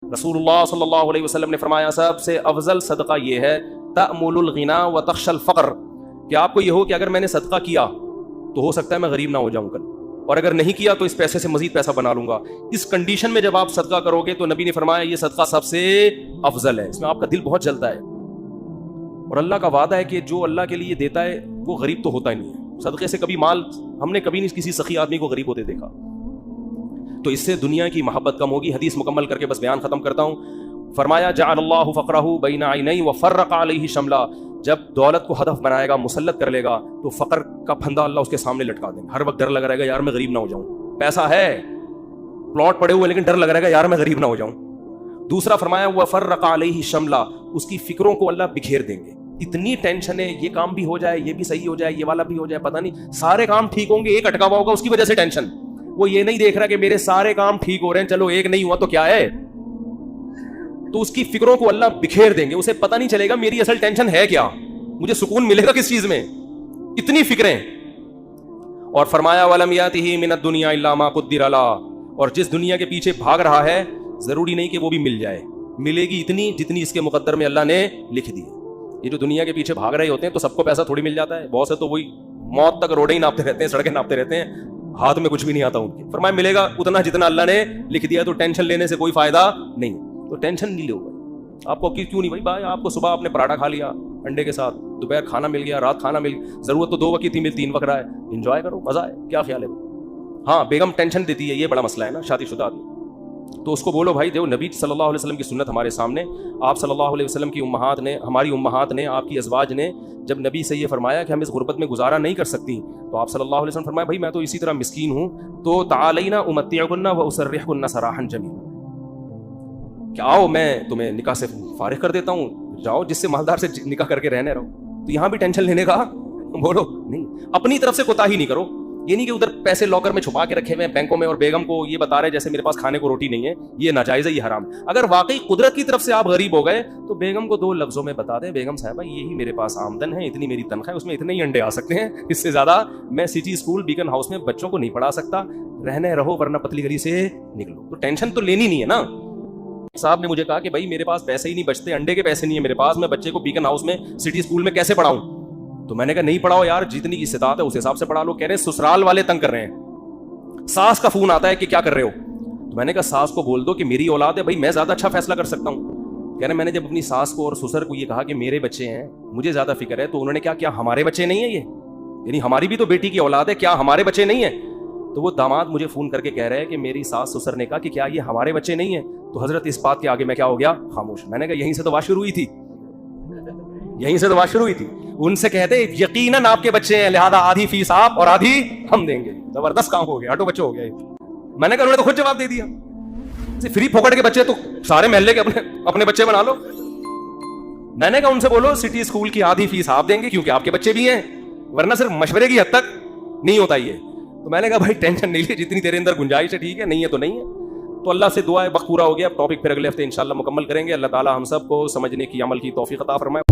رسول اللہ صلی اللہ علیہ وسلم نے فرمایا سب سے افضل صدقہ یہ ہے تأمل الغنا وتخشى الفقر، کہ آپ کو یہ ہو کہ اگر میں نے صدقہ کیا تو ہو سکتا ہے میں غریب نہ ہو جاؤں کل، اور اگر نہیں کیا تو اس پیسے سے مزید پیسہ بنا لوں گا۔ اس کنڈیشن میں جب آپ صدقہ کرو گے تو نبی نے فرمایا یہ صدقہ سب سے افضل ہے، اس میں آپ کا دل بہت جلتا ہے، اور اللہ کا وعدہ ہے کہ جو اللہ کے لیے دیتا ہے وہ غریب تو ہوتا ہی نہیں ہے۔ صدقے سے کبھی مال ہم نے کبھی نہیں کسی سخی آدمی کو غریب ہوتے دیکھا، تو اس سے دنیا کی محبت کم ہوگی۔ حدیث مکمل کر کے بس بیان ختم کرتا ہوں۔ فرمایا جعل اللہ فقرہ بین عینیہ وفرق علیہ شملہ، جب دولت کو ہدف بنائے گا، مسلط کر لے گا، تو فقر کا پھندا اللہ اس کے سامنے لٹکا دیں گے۔ ہر وقت ڈر لگا رہے گا یار میں غریب نہ ہو جاؤں، پیسہ ہے، پلاٹ پڑے ہوئے، لیکن ڈر لگا رہے گا یار میں غریب نہ ہو جاؤں۔ دوسرا فرمایا وفرق علیہ شملہ، اس کی فکروں کو اللہ بکھیر دیں گے۔ اتنی ٹینشن ہے، یہ کام بھی ہو جائے، یہ بھی صحیح ہو جائے، یہ والا بھی ہو جائے، پتہ نہیں سارے کام ٹھیک ہوں گے، ایک اٹکا ہوا ہوگا، اس کی وجہ سے ٹینشن۔ وہ یہ نہیں دیکھ رہا کہ میرے سارے کام ٹھیک ہو رہے ہیں، چلو ایک نہیں ہوا تو کیا ہے، تو اس کی فکروں کو اللہ بکھیر دیں گے، اسے پتہ نہیں چلے گا میری اصل ٹینشن ہے کیا، مجھے سکون ملے گا کس چیز میں، اتنی فکریں۔ اور فرمایا وَلَمْ يَأْتِهِ مِنَ الدُّنْيَا إِلَّا مَا قُدِّرَ لَهُ، اور جس دنیا کے پیچھے بھاگ رہا ہے ضروری نہیں کہ وہ بھی مل جائے، ملے گی اتنی جتنی اس کے مقدر میں اللہ نے لکھ دی ہے۔ یہ جو دنیا کے پیچھے بھاگ رہے ہوتے ہیں تو سب کو پیسہ تھوڑی مل جاتا ہے، بہت سے تو وہی موت تک روڈیں ہی ناپتے رہتے ہیں، سڑکیں ناپتے رہتے ہیں، ہاتھ میں کچھ بھی نہیں آتا ان کے۔ فرمایا ملے گا اتنا جتنا اللہ نے لکھ دیا، تو ٹینشن لینے سے کوئی فائدہ نہیں، تو ٹینشن نہیں لو بھائی۔ آپ کو کیوں نہیں بھائی آپ کو صبح آپ نے پراٹھا کھا لیا انڈے کے ساتھ، دوپہر کھانا مل گیا، رات کھانا مل گیا، ضرورت تو 2 وقت ہی مل 3 وقت رہا ہے، انجوائے کرو، مزہ ہے، کیا خیال ہے؟ ہاں بیگم ٹینشن دیتی ہے، یہ بڑا مسئلہ ہے نا شادی شدہ آدمی، تو اس کو بولو بھائی دیکھو نبی صلی اللہ علیہ وسلم کی سنت ہمارے سامنے، آپ صلی اللہ علیہ وسلم کی امہات نے، ہماری امہات نے، آپ کی ازواج نے جب نبی سے یہ فرمایا کہ ہم اس غربت میں گزارا نہیں کر سکتی، تو آپ صلی اللہ علیہ وسلم فرمایا بھائی میں تو اسی طرح مسکین ہوں، تو تعالینا امتعکن واسرحکن سراحا جمیلا، کہ آؤ میں تمہیں نکاح سے فارغ کر دیتا ہوں، جاؤ جس سے مالدار سے نکاح کر کے رہنے رہو۔ تو یہاں بھی ٹینشن لینے کا بولو نہیں، اپنی طرف سے کوتاہی نہیں کرو، یہ نہیں کہ ادھر پیسے لاکر میں چھپا کے رکھے ہوئے ہیں بینکوں میں اور بیگم کو یہ بتا رہے جیسے میرے پاس کھانے کو روٹی نہیں ہے، یہ ناجائز ہے، یہ حرام۔ اگر واقعی قدرت کی طرف سے آپ غریب ہو گئے تو بیگم کو 2 لفظوں میں بتا دیں بیگم صاحبہ یہی میرے پاس آمدن ہے، اتنی میری تنخواہ ہے، اس میں اتنے ہی انڈے آ سکتے ہیں، اس سے زیادہ میں سٹی اسکول بیکن ہاؤس میں بچوں کو نہیں پڑھا سکتا، رہنے رہو ورنہ پتلی گلی سے نکلو۔ تو ٹینشن تو لینی نہیں ہے نا۔ صاحب نے مجھے کہا کہ بھائی میرے پاس پیسے ہی نہیں بچتے، انڈے کے پیسے نہیں ہیں میرے پاس، میں بچے کو بیکن ہاؤس میں سٹی اسکول میں کیسے پڑھاؤں؟ تو میں نے کہا نہیں پڑھاؤ یار، جتنی کی استطاعت ہے اس حساب سے پڑھا لو۔ کہہ رہے سسرال والے تنگ کر رہے ہیں، ساس کا فون آتا ہے کہ کیا کر رہے ہو، تو میں نے کہا ساس کو بول دو کہ میری اولاد ہے بھائی، میں زیادہ اچھا فیصلہ کر سکتا ہوں۔ کہہ رہے میں نے جب اپنی ساس کو اور سسر کو یہ کہا کہ میرے بچے ہیں مجھے زیادہ فکر ہے، تو انہوں نے کیا ہمارے بچے نہیں ہیں یہ، یعنی ہماری بھی تو بیٹی کی اولاد ہے، کیا ہمارے بچے نہیں ہیں؟ تو وہ داماد مجھے فون کر کے کہہ رہے ہیں کہ میری ساس سسر نے کہا کہ کیا یہ ہمارے بچے نہیں ہیں؟ تو حضرت اس بات کے آگے میں کیا ہو گیا؟ خاموش۔ میں نے کہا یہیں سے تو بات شروع ہوئی تھی، یہیں سے تو بات شروع ہوئی تھی۔ ان سے کہتے یقیناً آپ کے بچے ہیں، لہذا آدھی فیس آپ اور آدھی ہم دیں گے۔ زبردست کام ہو گیا، آٹو بچے ہو گیا۔ میں نے کہا انہوں نے تو خود جواب دے دیا، فری پھوکٹ کے بچے تو سارے محلے کے اپنے بچے بنا لو۔ میں نے کہا ان سے بولو سٹی اسکول کی آدھی فیس آپ دیں گے کیونکہ آپ کے بچے بھی ہیں، ورنہ صرف مشورے کی حد تک نہیں ہوتا یہ۔ تو میں نے کہا بھائی ٹینشن نہیں لی، جتنی تیرے اندر گنجائش ہے ٹھیک ہے، نہیں ہے تو نہیں ہے۔ تو اللہ سے دعا ہے، وقت پورا ہو گیا، ٹاپک پھر اگلے ہفتے انشاءاللہ مکمل کریں گے۔ اللہ تعالی ہم سب کو سمجھنے کی، عمل کی توفیق عطا فرمائے۔